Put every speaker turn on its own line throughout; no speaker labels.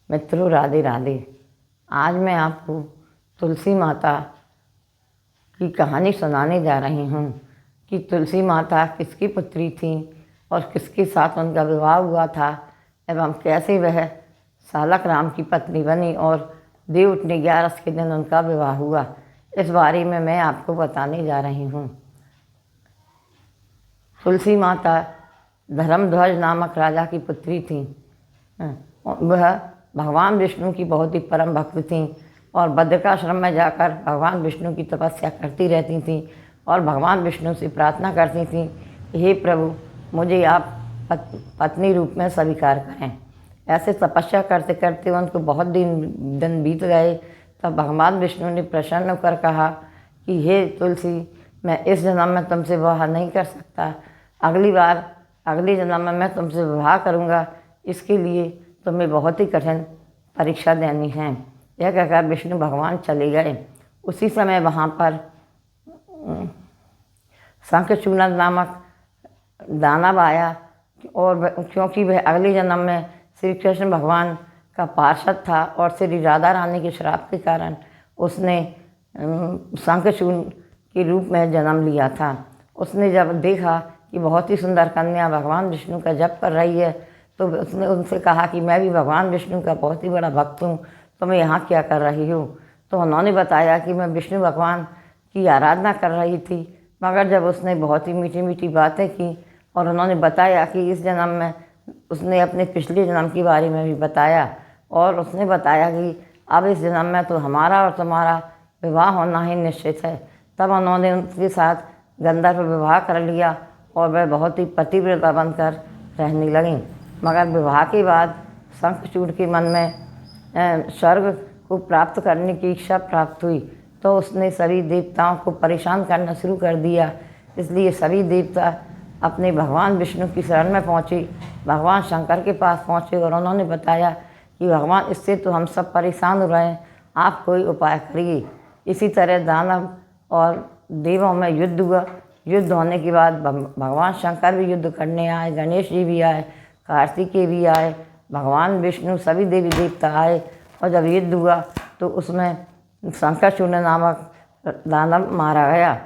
मित्रों, राधे राधे। आज मैं आपको तुलसी माता की कहानी सुनाने जा रही हूँ कि तुलसी माता किसकी पुत्री थी और किसके साथ उनका विवाह हुआ था एवं कैसे वह सालक राम की पत्नी बनी और देव उठनी 11 के दिन उनका विवाह हुआ। इस बारे में मैं आपको बताने जा रही हूँ। तुलसी माता धर्मध्वज नामक राजा की पुत्री थी। वह भगवान विष्णु की बहुत ही परम भक्त थी और बद्रिकाश्रम में जाकर भगवान विष्णु की तपस्या करती रहती थी और भगवान विष्णु से प्रार्थना करती थी, हे प्रभु, मुझे आप पत्नी रूप में स्वीकार करें। ऐसे तपस्या करते करते उनको बहुत दिन बीत गए। तब भगवान विष्णु ने प्रसन्न होकर कहा कि हे तुलसी, मैं इस जन्म में तुमसे विवाह नहीं कर सकता, अगले जन्म में मैं तुमसे विवाह करूँगा। इसके लिए तुम्हें बहुत ही कठिन परीक्षा देनी है। यह कहकर विष्णु भगवान चले गए। उसी समय वहाँ पर शंखचूड़ नामक दानव आया और क्योंकि वह अगले जन्म में श्री कृष्ण भगवान का पार्षद था और श्री राधा रानी के श्राप के कारण उसने शंखचूड़ के रूप में जन्म लिया था। उसने जब देखा कि बहुत ही सुंदर कन्या भगवान विष्णु का जप कर रही है तो उसने उनसे कहा कि मैं भी भगवान विष्णु का बहुत ही बड़ा भक्त हूँ, तो मैं यहाँ क्या कर रही हूँ। तो उन्होंने बताया कि मैं विष्णु भगवान की आराधना कर रही थी। मगर जब उसने बहुत ही मीठी मीठी बातें की और उन्होंने बताया कि इस जन्म में उसने अपने पिछले जन्म के बारे में भी बताया और उसने बताया कि अब इस जन्म में तो हमारा और तुम्हारा विवाह होना ही निश्चित है। तब उन्होंने उनके साथ गंधर्व विवाह कर लिया और वह बहुत ही पतिव्रता बनकर रहने लगीं। मगर विवाह के बाद शंखचूड़ के मन में स्वर्ग को प्राप्त करने की इच्छा प्राप्त हुई, तो उसने सभी देवताओं को परेशान करना शुरू कर दिया। इसलिए सभी देवता अपने भगवान विष्णु की शरण में पहुँचे, भगवान शंकर के पास पहुँचे और उन्होंने बताया कि भगवान, इससे तो हम सब परेशान हो रहे हैं, आप कोई उपाय करिए। इसी तरह दानव और देवों में युद्ध हुआ। युद्ध होने के बाद भगवान शंकर भी युद्ध करने आए, गणेश जी भी आए, कार्तिकेय भी आए, भगवान विष्णु, सभी देवी देवता आए। और जब युद्ध हुआ तो उसमें शंखचूड़ नामक दानव मारा गया।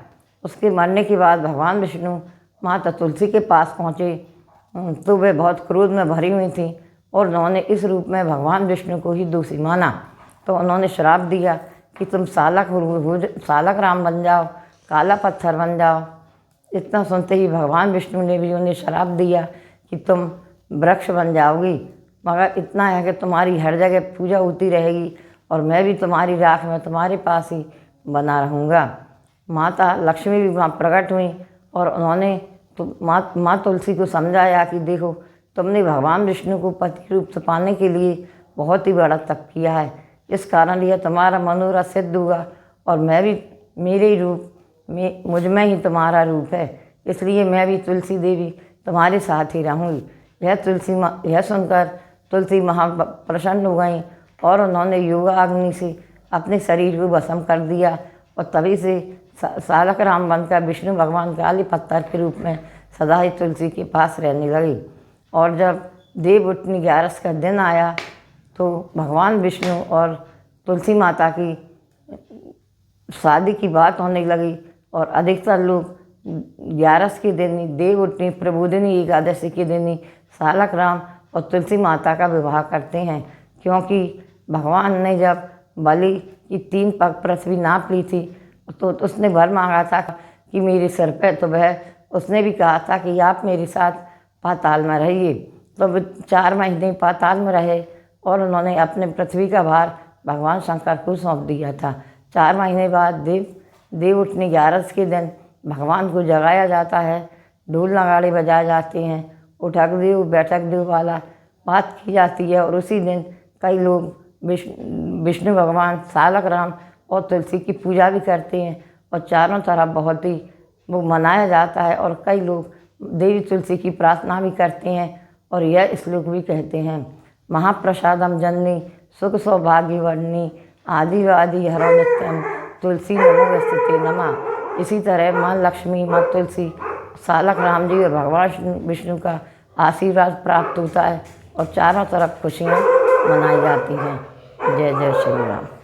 उसके मरने के बाद भगवान विष्णु माता तुलसी के पास पहुँचे तो वे बहुत क्रोध में भरी हुई थी और उन्होंने इस रूप में भगवान विष्णु को ही दोषी माना। तो उन्होंने श्राप दिया कि तुम सालक राम बन जाओ, काला पत्थर बन जाओ। इतना सुनते ही भगवान विष्णु ने भी उन्हें श्राप दिया कि तुम वृक्ष बन जाओगी, मगर इतना है कि तुम्हारी हर जगह पूजा होती रहेगी और मैं भी तुम्हारी राख में तुम्हारे पास ही बना रहूँगा। माता लक्ष्मी भी वहाँ प्रकट हुई और उन्होंने तो माँ तुलसी को समझाया कि देखो, तुमने भगवान विष्णु को पति रूप से पाने के लिए बहुत ही बड़ा तप किया है, इस कारण यह तुम्हारा मनोरथ सिद्ध हुआ और मैं भी, मेरे ही रूप में, मुझ में ही तुम्हारा रूप है, इसलिए मैं भी तुलसी देवी तुम्हारे साथ ही रहूँगी। यह सुनकर तुलसी महा प्रसन्न हो गई और उन्होंने योगाग्नि से अपने शरीर को भस्म कर दिया और तभी से सालक राम बनकर विष्णु भगवान काले पत्थर के रूप में सदा ही तुलसी के पास रहने लगी। और जब देव उठनी 11 का दिन आया तो भगवान विष्णु और तुलसी माता की शादी की बात होने लगी और अधिकतर लोग 11 के दिन ही, देव उठनी प्रबोधिनी एकादशी के दिन ही सालक राम और तुलसी माता का विवाह करते हैं, क्योंकि भगवान ने जब बलि की 3 पग पृथ्वी नाप ली थी तो उसने वर मांगा था कि मेरे सिर पे, तो वह उसने भी कहा था कि आप मेरे साथ पाताल में रहिए। तो वे 4 महीने पाताल में रहे और उन्होंने अपने पृथ्वी का भार भगवान शंकर को सौंप दिया था। 4 महीने बाद देव उठनी 11 के दिन भगवान को जगाया जाता है, ढोल नगाड़े बजाए जाते हैं, उठक देव बैठक देव वाला बात की जाती है और उसी दिन कई लोग विष्णु भगवान, सालक राम और तुलसी की पूजा भी करते हैं और चारों तरफ बहुत ही वो मनाया जाता है और कई लोग देवी तुलसी की प्रार्थना भी करते हैं और यह श्लोक भी कहते हैं, महाप्रसादम जननी सुख सौभाग्य वर्णी आदिवादी हरो नित्यम तुलसी नमोस्तुते नमः। इसी तरह माँ लक्ष्मी, माँ तुलसी, सालक राम जी और भगवान विष्णु का आशीर्वाद प्राप्त होता है और चारों तरफ खुशियाँ मनाई जाती हैं। जय जय श्री राम।